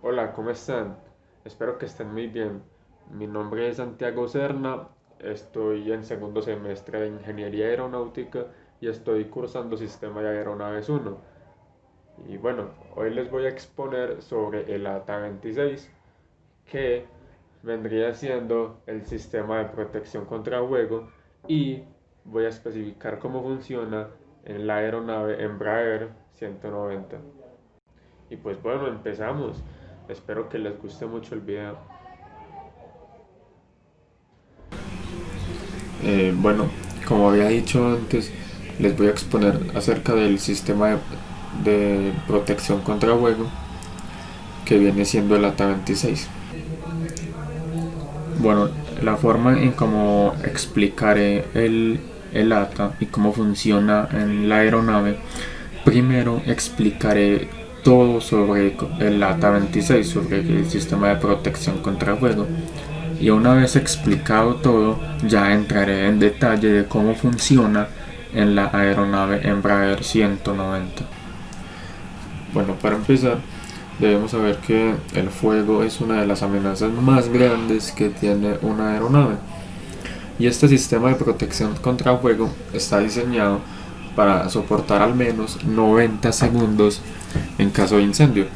Hola, ¿cómo están? Espero que estén muy bien. Mi nombre es Santiago Serna, estoy en segundo semestre de Ingeniería Aeronáutica y estoy cursando Sistema de Aeronaves 1. Y bueno, hoy les voy a exponer sobre el ATA-26, que vendría siendo el sistema de protección contra fuego, y voy a especificar cómo funciona en la aeronave Embraer 190. Y pues bueno, empezamos. Espero que les guste mucho el video. Bueno, como había dicho antes, les voy a exponer acerca del sistema de protección contra fuego que viene siendo el ATA-26. Bueno, la forma en cómo explicaré el ATA y cómo funciona en la aeronave, primero explicaré todo sobre el ATA-26, sobre el sistema de protección contra fuego. Y una vez explicado todo, ya entraré en detalle de cómo funciona en la aeronave Embraer 190. Bueno, para empezar, debemos saber que el fuego es una de las amenazas más grandes que tiene una aeronave. Y este sistema de protección contra fuego está diseñado para soportar al menos 90 segundos en caso de incendio.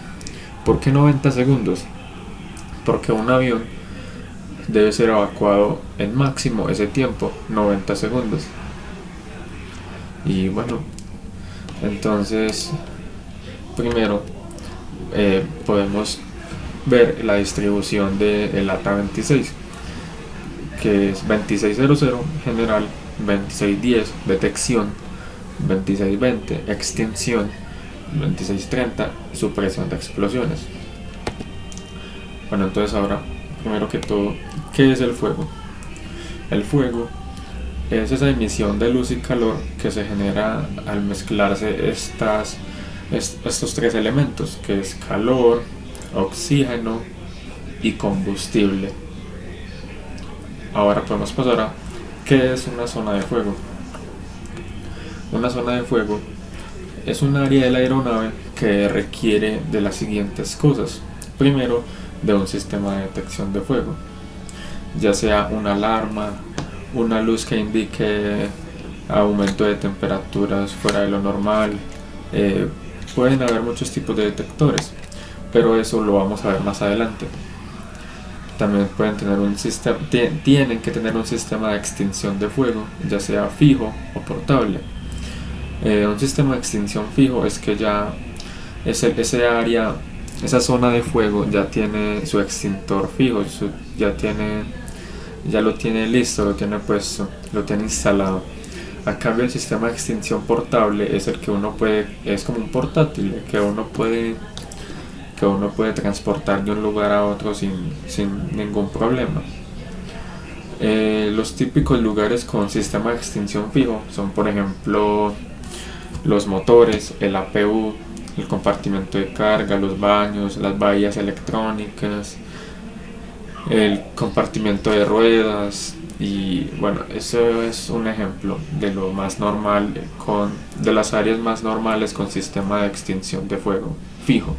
¿Por qué 90 segundos? Porque un avión debe ser evacuado en máximo ese tiempo, 90 segundos. Y bueno, entonces primero podemos ver la distribución del ATA-26, que es 2600 general, 2610 detección, 2620 extinción, 2630 supresión de explosiones. Bueno, entonces ahora, primero que todo, ¿qué es el fuego? El fuego es esa emisión de luz y calor que se genera al mezclarse estos tres elementos, que es calor, oxígeno y combustible. Ahora podemos pasar a ¿qué es una zona de fuego? Una zona de fuego es un área de la aeronave que requiere de las siguientes cosas. Primero, de un sistema de detección de fuego, ya sea una alarma, una luz que indique aumento de temperaturas fuera de lo normal. Pueden haber muchos tipos de detectores, pero eso lo vamos a ver más adelante. También pueden tener tienen que tener un sistema de extinción de fuego, ya sea fijo o portable. Un sistema de extinción fijo es que ya ese área, esa zona de fuego ya tiene su extintor fijo, ya lo tiene listo, lo tiene puesto, lo tiene instalado. A cambio, el sistema de extinción portable es el que es como un portátil que uno puede transportar de un lugar a otro sin ningún problema. Los típicos lugares con sistema de extinción fijo son, por ejemplo, los motores, el APU, el compartimento de carga, los baños, las bahías electrónicas, el compartimento de ruedas. Y bueno, eso es un ejemplo de lo más normal, de las áreas más normales con sistema de extinción de fuego fijo.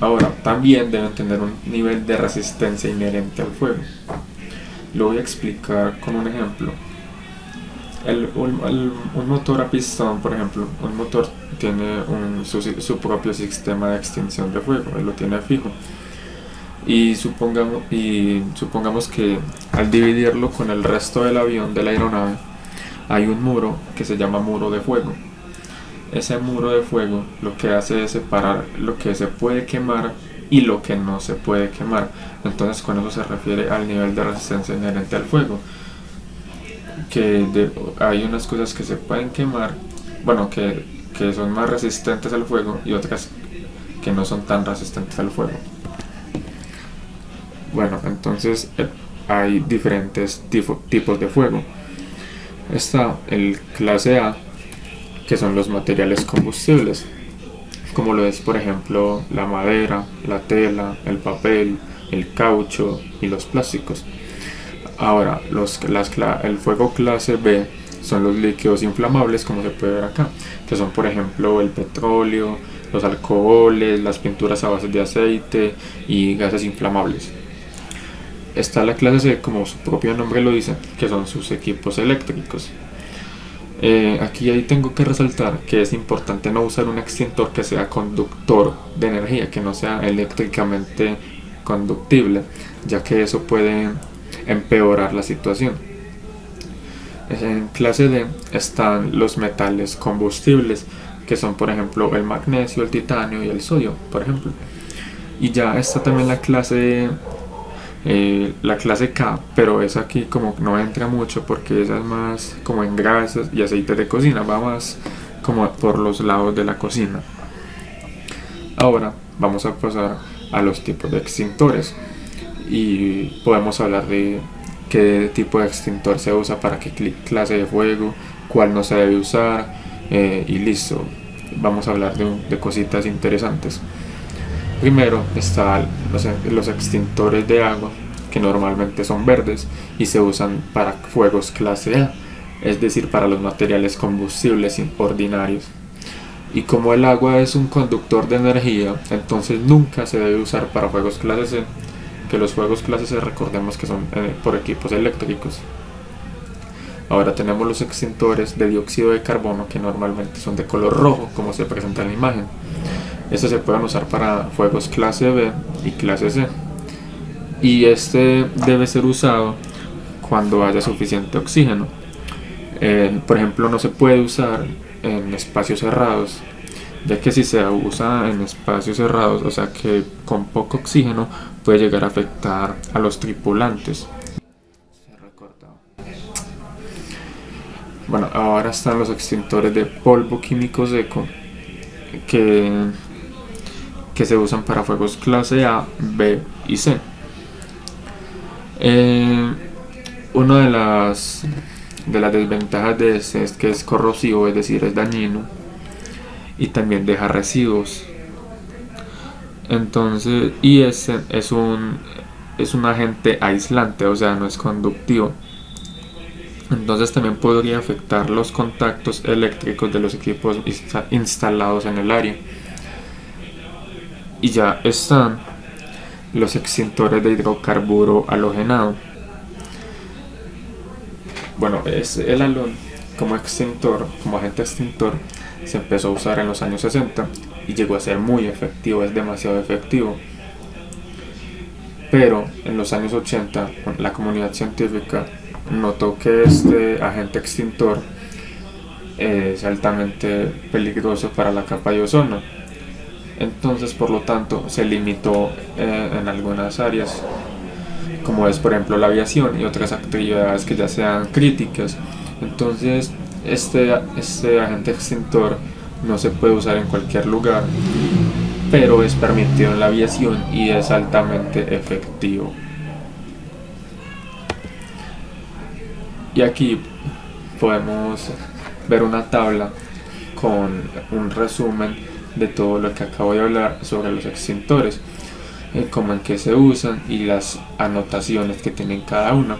Ahora, también deben tener un nivel de resistencia inherente al fuego. Lo voy a explicar con un ejemplo. Un motor a pistón, por ejemplo, un motor tiene su propio sistema de extinción de fuego, él lo tiene fijo. Y supongamos que al dividirlo con el resto del avión, de la aeronave, hay un muro que se llama muro de fuego. Ese muro de fuego lo que hace es separar lo que se puede quemar y lo que no se puede quemar. Entonces con eso se refiere al nivel de resistencia inherente al fuego, hay unas cosas que se pueden quemar, bueno, que son más resistentes al fuego, y otras que no son tan resistentes al fuego. Bueno, entonces hay diferentes tipos de fuego. Está el clase A, que son los materiales combustibles, como lo es, por ejemplo, la madera, la tela, el papel, el caucho y los plásticos. Ahora, el fuego clase B son los líquidos inflamables, como se puede ver acá, que son, por ejemplo, el petróleo, los alcoholes, las pinturas a base de aceite y gases inflamables. Está la clase C, como su propio nombre lo dice, que son sus equipos eléctricos. Aquí ahí tengo que resaltar que es importante no usar un extintor que sea conductor de energía, que no sea eléctricamente conductible, ya que eso puede empeorar la situación. En clase D están los metales combustibles, que son por ejemplo el magnesio, el titanio y el sodio, por ejemplo. Y ya está también la clase K, pero esa aquí como no entra mucho porque esa es más como en grasas y aceites de cocina, va más como por los lados de la cocina. Ahora vamos a pasar a los tipos de extintores y podemos hablar de qué tipo de extintor se usa para qué clase de fuego, cuál no se debe usar, y listo. Vamos a hablar de cositas interesantes. Primero están los extintores de agua, que normalmente son verdes y se usan para fuegos clase A, es decir, para los materiales combustibles ordinarios. Y como el agua es un conductor de energía, entonces nunca se debe usar para fuegos clase C, que los fuegos clase C recordemos que son por equipos eléctricos. Ahora tenemos los extintores de dióxido de carbono, que normalmente son de color rojo, como se presenta en la imagen. Estos se pueden usar para fuegos clase B y clase C. Y este debe ser usado cuando haya suficiente oxígeno. Por ejemplo, no se puede usar en espacios cerrados, ya que si se usa en espacios cerrados, o sea que con poco oxígeno, puede llegar a afectar a los tripulantes. Bueno, ahora están los extintores de polvo químico seco, que se usan para fuegos clase A, B y C. Una de las desventajas de este es que es corrosivo, es decir, es dañino y también deja residuos. Entonces, y este es un agente aislante, o sea, no es conductivo. Entonces también podría afectar los contactos eléctricos de los equipos instalados en el área. Y ya están los extintores de hidrocarburo halogenado. Bueno, el halón como agente extintor, se empezó a usar en los años 60 y llegó a ser muy efectivo, es demasiado efectivo. Pero en los años 80 la comunidad científica notó que este agente extintor es altamente peligroso para la capa de ozono. Entonces, por lo tanto, se limitó en algunas áreas, como es por ejemplo la aviación y otras actividades que ya sean críticas. Entonces, este agente extintor no se puede usar en cualquier lugar, pero es permitido en la aviación y es altamente efectivo. Y aquí podemos ver una tabla con un resumen de todo lo que acabo de hablar sobre los extintores, cómo en qué se usan y las anotaciones que tienen cada uno.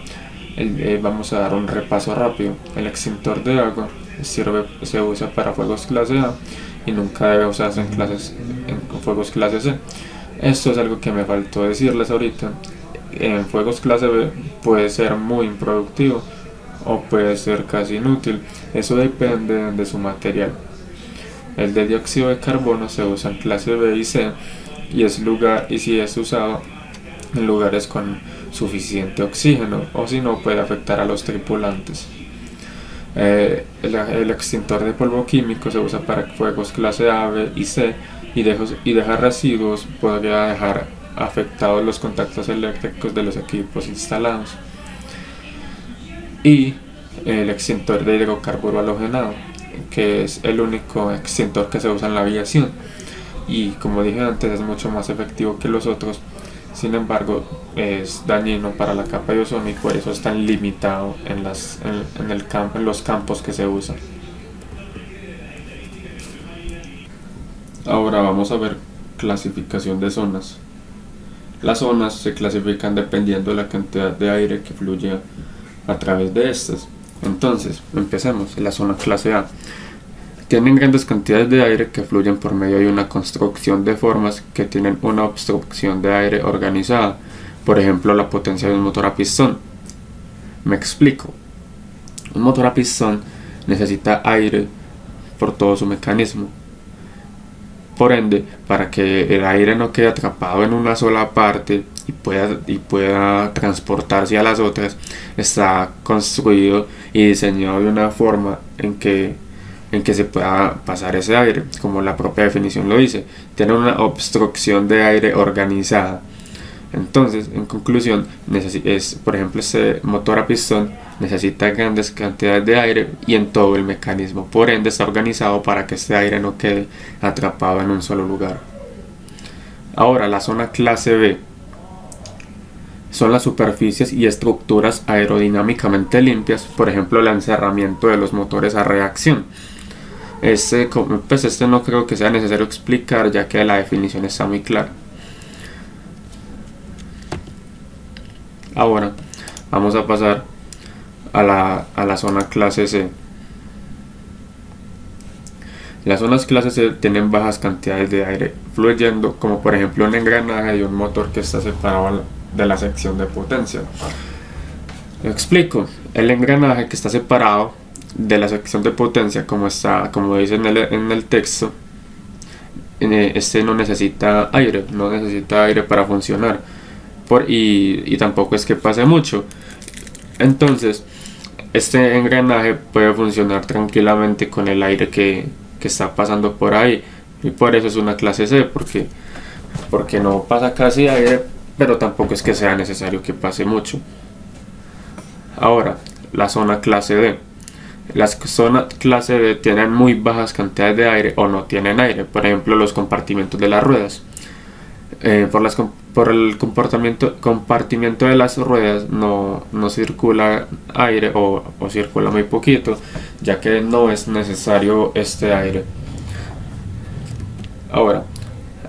Vamos a dar un repaso rápido. El extintor de agua se usa para fuegos clase A y nunca debe usarse en fuegos clase C. Esto es algo que me faltó decirles ahorita. En fuegos clase B puede ser muy improductivo o puede ser casi inútil, eso depende de su material. El de dióxido de carbono se usa en clase B y C y si es usado en lugares con suficiente oxígeno, o si no puede afectar a los tripulantes. El extintor de polvo químico se usa para fuegos clase A, B y C y dejar residuos, podría dejar afectados los contactos eléctricos de los equipos instalados. Y el extintor de hidrocarburo halogenado, que es el único extintor que se usa en la aviación y, como dije antes, es mucho más efectivo que los otros. Sin embargo, es dañino para la capa de ozono y por eso es tan limitado en los campos que se usan. Ahora vamos a ver clasificación de zonas. Las zonas se clasifican dependiendo de la cantidad de aire que fluye a través de estas. Entonces, empecemos. La zona clase A Tienen grandes cantidades de aire que fluyen por medio de una construcción de formas que tienen una obstrucción de aire organizada, por ejemplo la potencia de un motor a pistón. Me explico. Un motor a pistón necesita aire por todo su mecanismo. Por ende, para que el aire no quede atrapado en una sola parte y pueda transportarse a las otras, está construido y diseñado de una forma en que se pueda pasar ese aire, como la propia definición lo dice. Tiene una obstrucción de aire organizada. Entonces, en conclusión, por ejemplo, este motor a pistón necesita grandes cantidades de aire y en todo el mecanismo. Por ende, está organizado para que este aire no quede atrapado en un solo lugar. Ahora, la zona clase B son las superficies y estructuras aerodinámicamente limpias, por ejemplo, el encerramiento de los motores a reacción. Este no creo que sea necesario explicar, ya que la definición está muy clara. Ahora vamos a pasar a la zona clase C. Las zonas clase C tienen bajas cantidades de aire fluyendo, como por ejemplo un engranaje de un motor que está separado de la sección de potencia. Lo explico. El engranaje que está separado de la sección de potencia, como dice en el texto, este no necesita aire para funcionar. Y tampoco es que pase mucho. Entonces, este engranaje puede funcionar tranquilamente con el aire que está pasando por ahí. Y por eso es una clase C, porque no pasa casi aire, pero tampoco es que sea necesario que pase mucho. Ahora, la zona clase D. Las zonas clase D tienen muy bajas cantidades de aire o no tienen aire. Por ejemplo, los compartimentos de las ruedas. Por el compartimiento de las ruedas no circula aire o circula muy poquito, ya que no es necesario este aire. Ahora,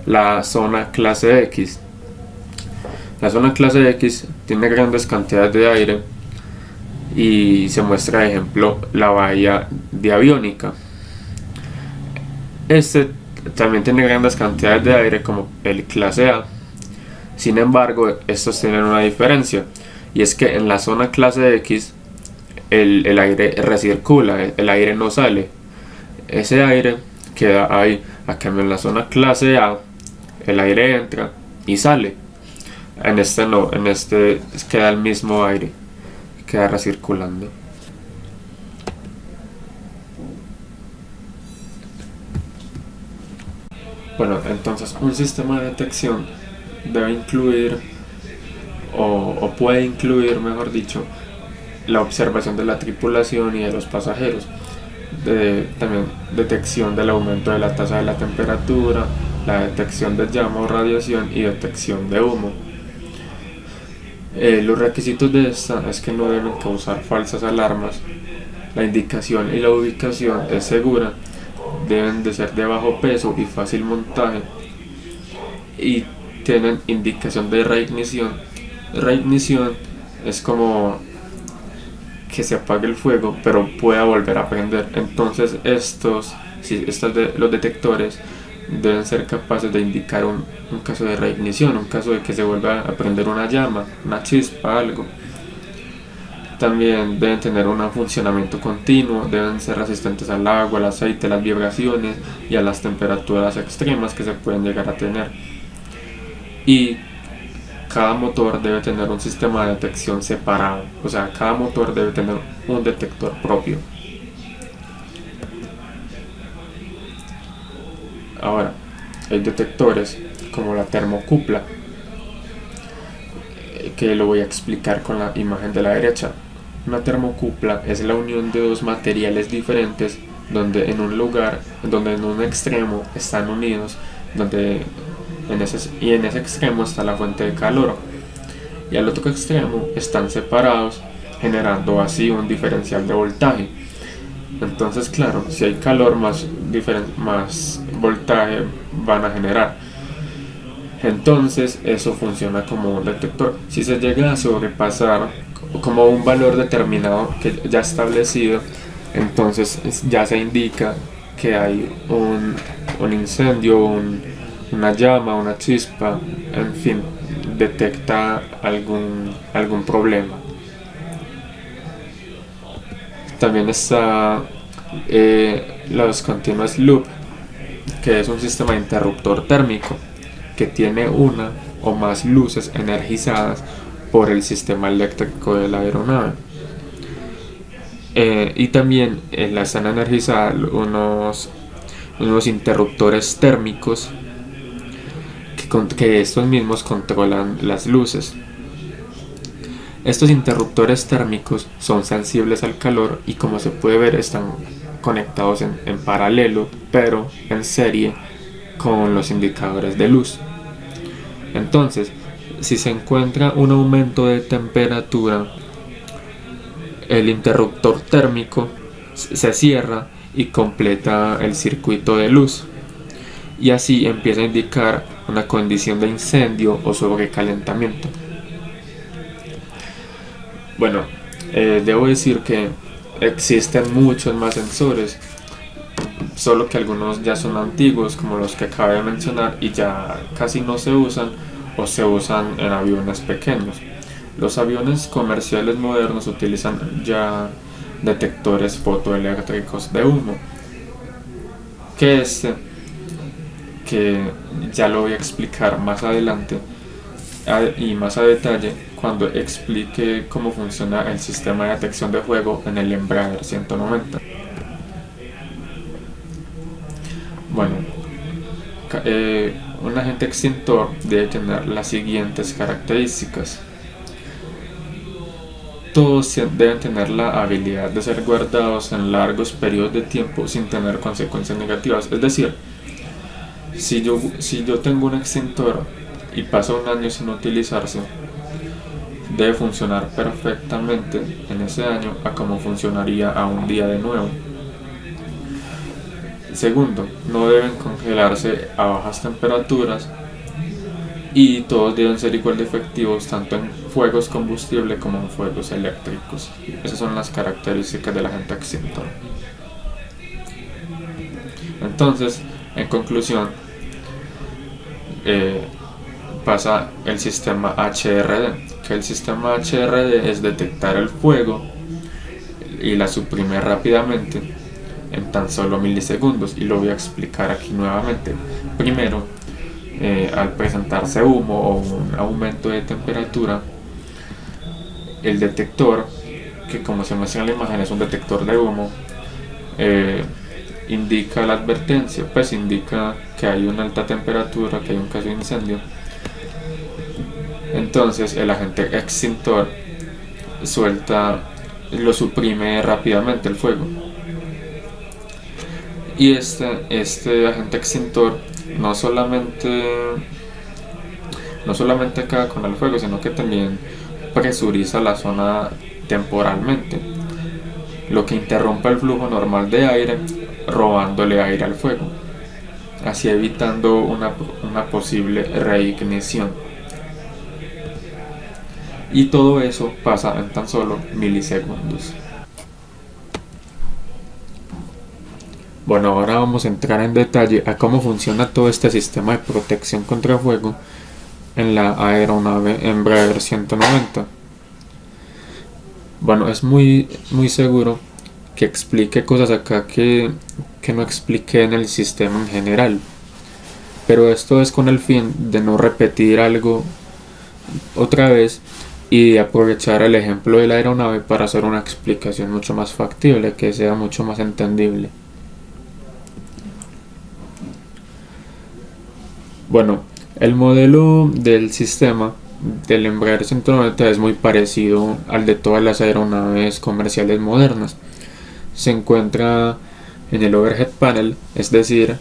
la zona clase X. La zona clase X tiene grandes cantidades de aire y se muestra, de ejemplo, la bahía de Aviónica. También tiene grandes cantidades de aire como el clase A. Sin embargo, estos tienen una diferencia, y es que en la zona clase X el aire recircula, el aire no sale. Ese aire queda ahí. A cambio, en la zona clase A el aire entra y sale. En este no, en este queda el mismo aire, queda recirculando. Bueno, entonces un sistema de detección debe incluir, o puede incluir, mejor dicho, la observación de la tripulación y de los pasajeros, también detección del aumento de la tasa de la temperatura, la detección de llama o radiación y detección de humo. Los requisitos de esta es que no deben causar falsas alarmas, la indicación y la ubicación es segura, deben de ser de bajo peso y fácil montaje, y tienen indicación de reignición. Reignición es como que se apague el fuego pero pueda volver a prender. Entonces los detectores deben ser capaces de indicar un caso de reignición, un caso de que se vuelva a prender una llama, una chispa, algo. También deben tener un funcionamiento continuo, deben ser resistentes al agua, al aceite, a las vibraciones y a las temperaturas extremas que se pueden llegar a tener. Y cada motor debe tener un sistema de detección separado, o sea, cada motor debe tener un detector propio. Ahora, hay detectores como la termocupla, que lo voy a explicar con la imagen de la derecha. Una termocupla es la unión de dos materiales diferentes donde en un extremo están unidos, en ese extremo está la fuente de calor y al otro extremo están separados, generando así un diferencial de voltaje. Entonces, claro, si hay calor, más voltaje van a generar. Entonces eso funciona como un detector. Si se llega a sobrepasar como un valor determinado que ya establecido, entonces ya se indica que hay un incendio, una llama, una chispa, en fin, detecta algún problema. También está los continuous loop, que es un sistema de interruptor térmico que tiene una o más luces energizadas por el sistema eléctrico de la aeronave. Y también están energizadas unos interruptores térmicos que estos mismos controlan las luces. Estos interruptores térmicos son sensibles al calor y, como se puede ver, están conectados en paralelo, pero en serie, con los indicadores de luz. Entonces, si se encuentra un aumento de temperatura, el interruptor térmico se cierra y completa el circuito de luz, y así empieza a indicar una condición de incendio o sobrecalentamiento. Bueno, debo decir que existen muchos más sensores, solo que algunos ya son antiguos, como los que acabo de mencionar, y ya casi no se usan o se usan en aviones pequeños. Los aviones comerciales modernos utilizan ya detectores fotoeléctricos de humo, que ya lo voy a explicar más adelante y más a detalle cuando explique cómo funciona el sistema de detección de fuego en el Embraer 190. Bueno, un agente extintor debe tener las siguientes características. Todos deben tener la habilidad de ser guardados en largos periodos de tiempo sin tener consecuencias negativas. Es decir, si yo tengo un extintor y pasa un año sin utilizarse, debe funcionar perfectamente en ese año a como funcionaría a un día de nuevo. Segundo, no deben congelarse a bajas temperaturas y todos deben ser igual de efectivos tanto en fuegos combustible como en fuegos eléctricos. Esas son las características del agente extintor. Entonces, en conclusión, pasa el sistema HRD, que el sistema HRD es detectar el fuego y la suprime rápidamente en tan solo milisegundos, y lo voy a explicar aquí nuevamente. Primero, al presentarse humo o un aumento de temperatura, el detector, que como se muestra en la imagen es un detector de humo, indica la advertencia, pues indica que hay una alta temperatura, que hay un caso de incendio. Entonces el agente extintor lo suprime rápidamente el fuego. Y este agente extintor no solamente acaba con el fuego, sino que también presuriza la zona temporalmente, lo que interrumpe el flujo normal de aire, robándole aire al fuego, así evitando una posible reignición. Y todo eso pasa en tan solo milisegundos. Bueno, ahora vamos a entrar en detalle a cómo funciona todo este sistema de protección contra fuego en la aeronave Embraer 190. Bueno, es muy seguro que explique cosas acá que no expliqué en el sistema en general, pero esto es con el fin de no repetir algo otra vez y de aprovechar el ejemplo de la aeronave para hacer una explicación mucho más factible, que sea mucho más entendible. Bueno, el modelo del sistema del Embraer 190 es muy parecido al de todas las aeronaves comerciales modernas. Se encuentra en el overhead panel, es decir,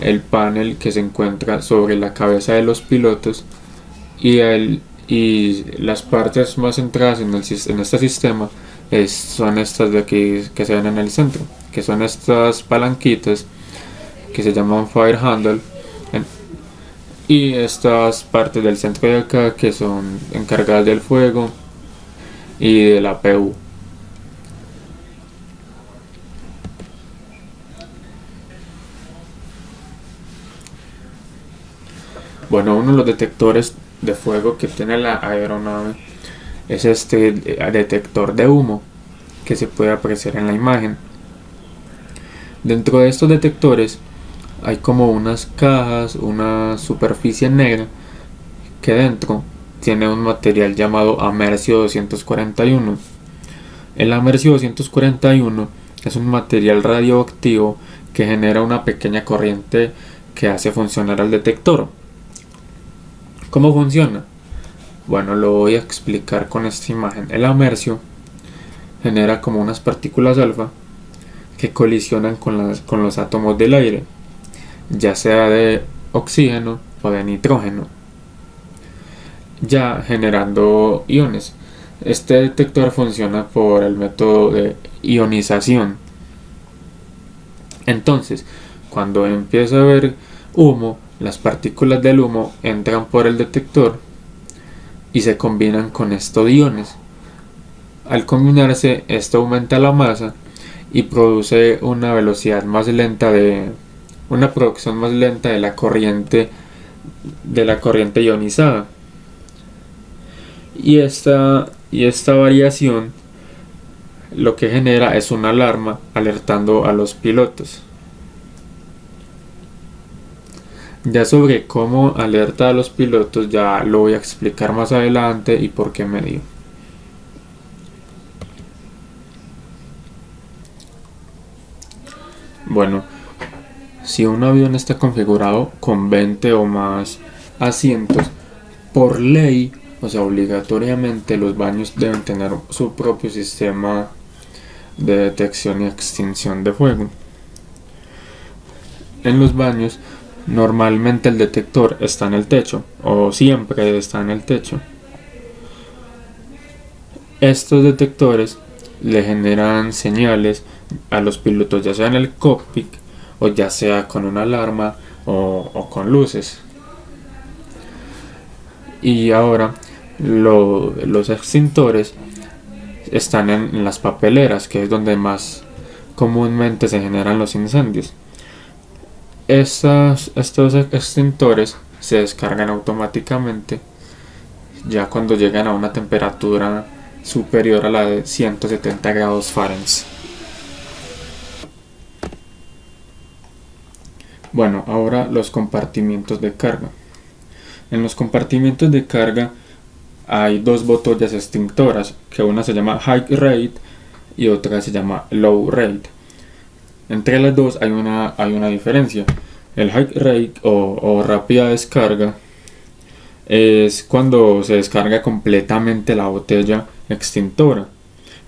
el panel que se encuentra sobre la cabeza de los pilotos, y las partes más centradas en este sistema son estas de aquí que se ven en el centro, que son estas palanquitas que se llaman fire handle, y estas partes del centro de acá que son encargadas del fuego y de la PU. Bueno, uno de los detectores de fuego que tiene la aeronave es este detector de humo que se puede apreciar en la imagen. Dentro de estos detectores hay como unas cajas, una superficie negra que dentro tiene un material llamado Amercio 241. El Amercio 241 es un material radioactivo que genera una pequeña corriente que hace funcionar al detector. ¿Cómo funciona? Bueno, lo voy a explicar con esta imagen. El amercio genera como unas partículas alfa que colisionan con los átomos del aire, ya sea de oxígeno o de nitrógeno, ya generando iones. Este detector funciona por el método de ionización. Entonces, cuando empieza a haber humo, las partículas del humo entran por el detector y se combinan con estos iones. Al combinarse, esto aumenta la masa y produce una velocidad más lenta una producción más lenta de la corriente ionizada. Y esta variación lo que genera es una alarma alertando a los pilotos. Ya sobre cómo alerta a los pilotos ya lo voy a explicar más adelante y por qué medio. Bueno, si un avión está configurado con 20 o más asientos, por ley, o sea, obligatoriamente los baños deben tener su propio sistema de detección y extinción de fuego. En los baños, normalmente el detector está en el techo, o siempre está en el techo. Estos detectores le generan señales a los pilotos, ya sea en el cockpit o ya sea con una alarma o con luces. Y ahora los extintores están en las papeleras, que es donde más comúnmente se generan los incendios. Estos extintores se descargan automáticamente ya cuando llegan a una temperatura superior a la de 170 grados Fahrenheit. Bueno, ahora los compartimientos de carga. En los compartimientos de carga hay dos botellas extintoras, que una se llama High Rate y otra se llama Low Rate. Entre las dos hay una diferencia. El High Rate o rápida descarga es cuando se descarga completamente la botella extintora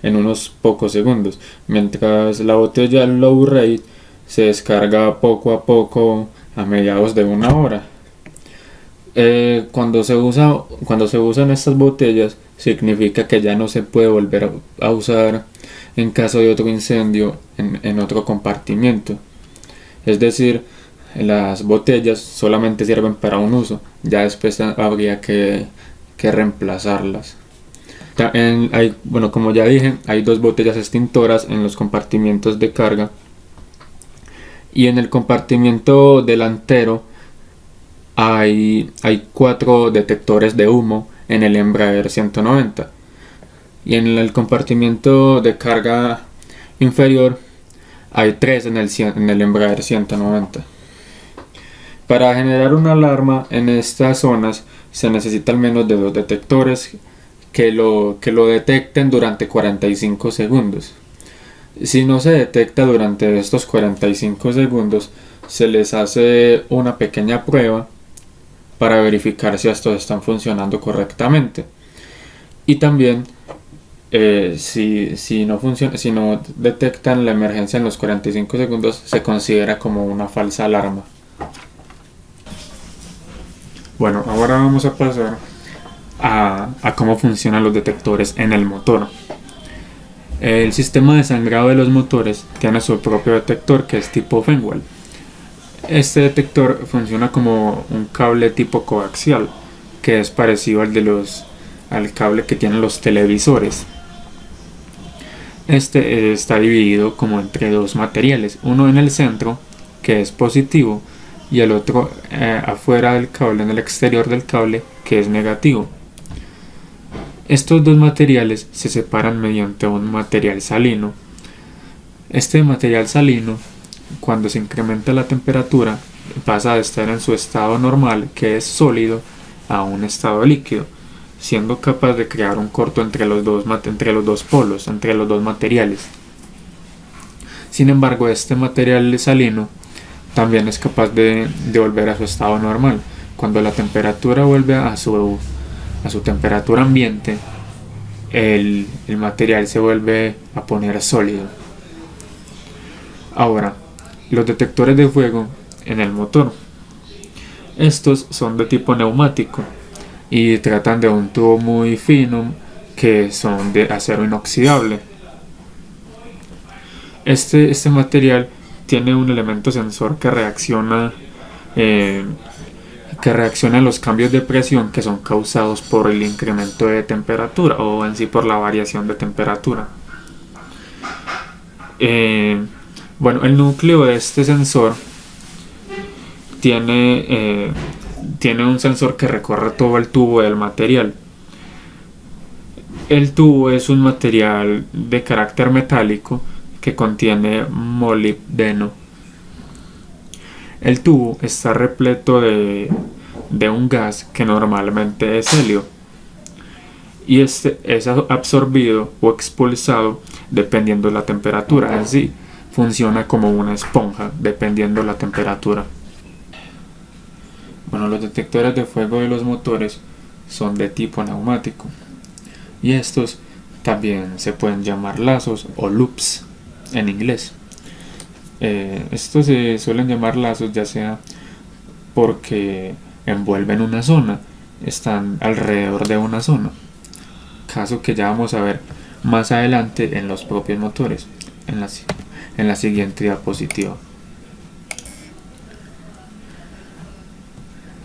en unos pocos segundos, mientras la botella Low Rate se descarga poco a poco a mediados de una hora. Cuando se usan estas botellas, significa que ya no se puede volver a usar en caso de otro incendio en otro compartimiento. Es decir, las botellas solamente sirven para un uso, ya después habría que reemplazarlas. Como ya dije, hay dos botellas extintoras en los compartimientos de carga, y en el compartimiento delantero hay 4 detectores de humo en el Embraer 190, y en el compartimiento de carga inferior hay 3 en el Embraer 190. Para generar una alarma en estas zonas se necesita al menos de 2 detectores que lo detecten durante 45 segundos. Si no se detecta durante estos 45 segundos, se les hace una pequeña prueba para verificar si estos están funcionando correctamente. Y también si no detectan la emergencia en los 45 segundos, se considera como una falsa alarma. Bueno, ahora vamos a pasar a cómo funcionan los detectores en el motor. El sistema de sangrado de los motores tiene su propio detector, que es tipo Fenwell. Este detector funciona como un cable tipo coaxial, que es parecido al cable que tienen los televisores. Este está dividido como entre 2 materiales, uno en el centro, que es positivo, y el otro afuera del cable, en el exterior del cable, que es negativo. Estos dos materiales se separan mediante un material salino. Este material salino, cuando se incrementa la temperatura, pasa de estar en su estado normal, que es sólido, a un estado líquido, siendo capaz de crear un corto entre los dos polos, entre los dos materiales. Sin embargo, este material salino también es capaz de volver a su estado normal. Cuando la temperatura vuelve a su temperatura ambiente, el material se vuelve a poner sólido. Ahora, los detectores de fuego en el motor. Estos son de tipo neumático y tratan de un tubo muy fino que son de acero inoxidable. Este material tiene un elemento sensor que reacciona a los cambios de presión que son causados por el incremento de temperatura o en sí por la variación de temperatura. Bueno, el núcleo de este sensor tiene un sensor que recorre todo el tubo del material. El tubo es un material de carácter metálico que contiene molibdeno. El tubo está repleto de un gas que normalmente es helio, y este es absorbido o expulsado dependiendo de la temperatura. En sí, funciona como una esponja dependiendo de la temperatura. Bueno, los detectores de fuego de los motores son de tipo neumático, y estos también se pueden llamar lazos o loops en inglés. Estos se suelen llamar lazos ya sea porque envuelven una zona, están alrededor de una zona, caso que ya vamos a ver más adelante en los propios motores, en la siguiente diapositiva.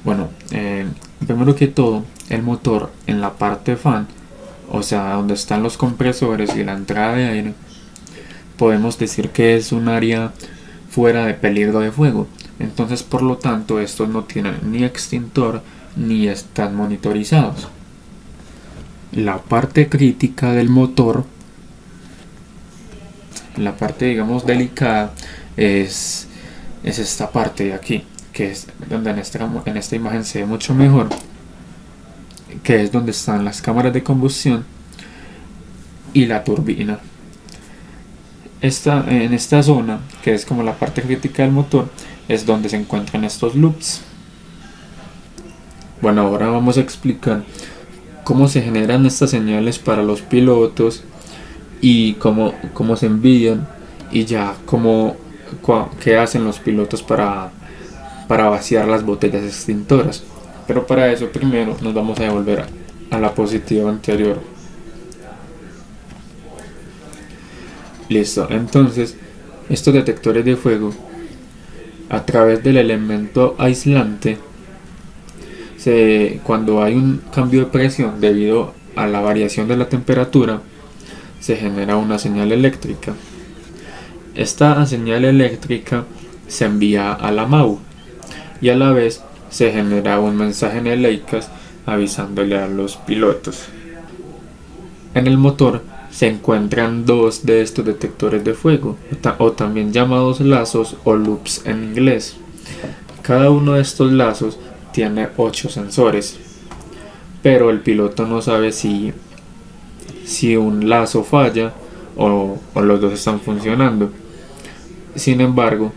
Bueno, primero que todo, el motor en la parte fan, o sea, donde están los compresores y la entrada de aire, podemos decir que es un área fuera de peligro de fuego. Entonces, por lo tanto, estos no tienen ni extintor ni están monitorizados. La parte crítica del motor, la parte digamos delicada, es esta parte de aquí, que es donde en esta imagen se ve mucho mejor, que es donde están las cámaras de combustión y la turbina. En esta zona, que es como la parte crítica del motor, es donde se encuentran estos loops. Bueno, ahora vamos a explicar cómo se generan estas señales para los pilotos y cómo se envían, y ya qué hacen los pilotos para vaciar las botellas extintoras. Pero para eso primero nos vamos a devolver a la diapositiva anterior. Listo, entonces estos detectores de fuego, a través del elemento aislante, cuando hay un cambio de presión debido a la variación de la temperatura, se genera una señal eléctrica. Esta señal eléctrica se envía a la MAU y a la vez se genera un mensaje en el EICAS avisándole a los pilotos. En el motor se encuentran dos de estos detectores de fuego, o también llamados lazos o loops en inglés. Cada uno de estos lazos tiene 8 sensores, pero el piloto no sabe si un lazo falla o los dos están funcionando. Sin embargo,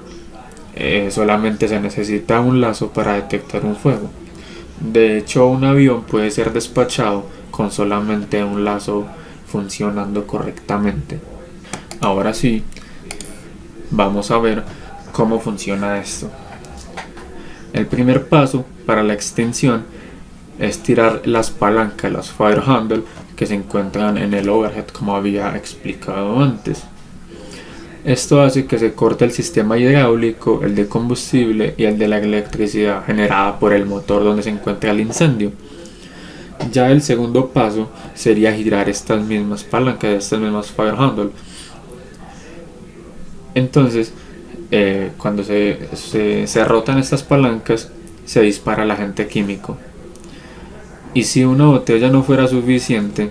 solamente se necesita un lazo para detectar un fuego. De hecho, un avión puede ser despachado con solamente un lazo funcionando correctamente. Ahora sí, vamos a ver cómo funciona esto. El primer paso para la extinción es tirar las palancas, las fire handle, que se encuentran en el overhead, como había explicado antes. Esto hace que se corte el sistema hidráulico, el de combustible y el de la electricidad generada por el motor donde se encuentra el incendio. Ya el segundo paso sería girar estas mismas palancas, estas mismas fire handle. Entonces, cuando se rotan estas palancas, se dispara el agente químico. Y si una botella no fuera suficiente,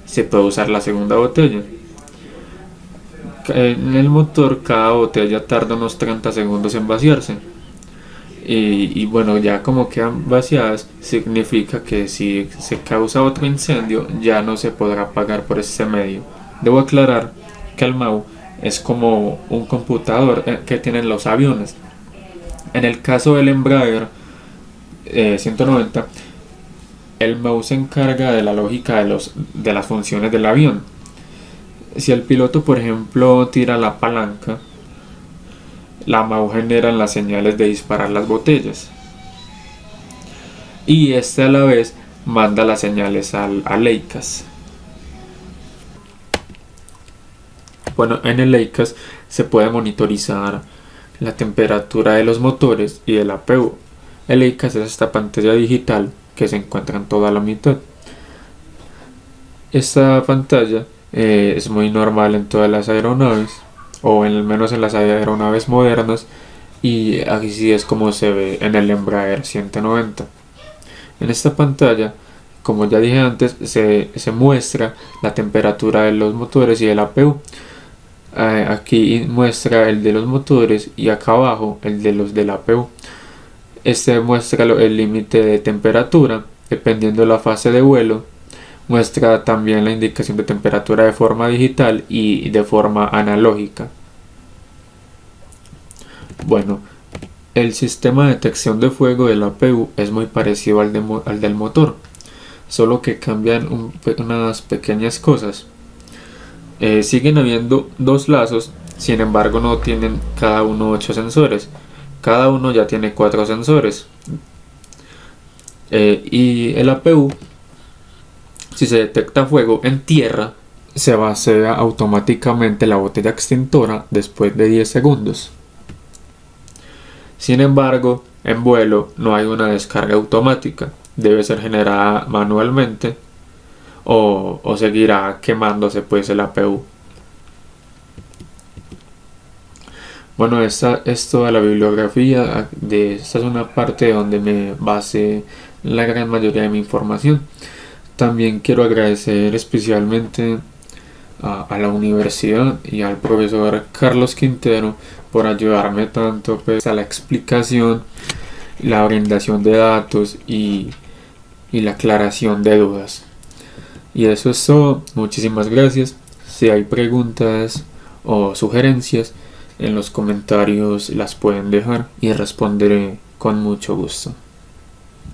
se puede usar la segunda botella. En el motor, cada botella tarda unos 30 segundos en vaciarse. Y bueno, ya como quedan vaciadas, significa que si se causa otro incendio, ya no se podrá apagar por este medio. Debo aclarar que el MAU es como un computador que tienen los aviones. En el caso del Embraer 190, el MAU se encarga de la lógica de las funciones del avión. Si el piloto, por ejemplo, tira la palanca, la MAU genera las señales de disparar las botellas. Y este a la vez manda las señales al EICAS. Bueno, en el EICAS se puede monitorizar la temperatura de los motores y de la APU. El EICAS es esta pantalla digital que se encuentra en toda la mitad. Esta pantalla es muy normal en todas las aeronaves, o al menos en las aeronaves modernas, y así es como se ve en el Embraer 190. En esta pantalla, como ya dije antes, se muestra la temperatura de los motores y del APU. Aquí muestra el de los motores y acá abajo el de los del APU. Este muestra el límite de temperatura dependiendo de la fase de vuelo. Muestra también la indicación de temperatura de forma digital y de forma analógica. Bueno, el sistema de detección de fuego del APU es muy parecido al del motor, solo que cambian unas pequeñas cosas. Siguen habiendo dos lazos, sin embargo no tienen cada uno 8 sensores. Cada uno ya tiene 4 sensores. Y el APU, si se detecta fuego en tierra, se vacía automáticamente la botella extintora después de 10 segundos. Sin embargo, en vuelo no hay una descarga automática, debe ser generada manualmente o seguirá quemándose pues el APU. Bueno, esta es toda la bibliografía. Esta es una parte donde me basé la gran mayoría de mi información. También quiero agradecer especialmente a la universidad y al profesor Carlos Quintero por ayudarme tanto pues, a la explicación, la orientación de datos y la aclaración de dudas. Y eso es todo. Muchísimas gracias. Si hay preguntas o sugerencias, en los comentarios las pueden dejar y responderé con mucho gusto.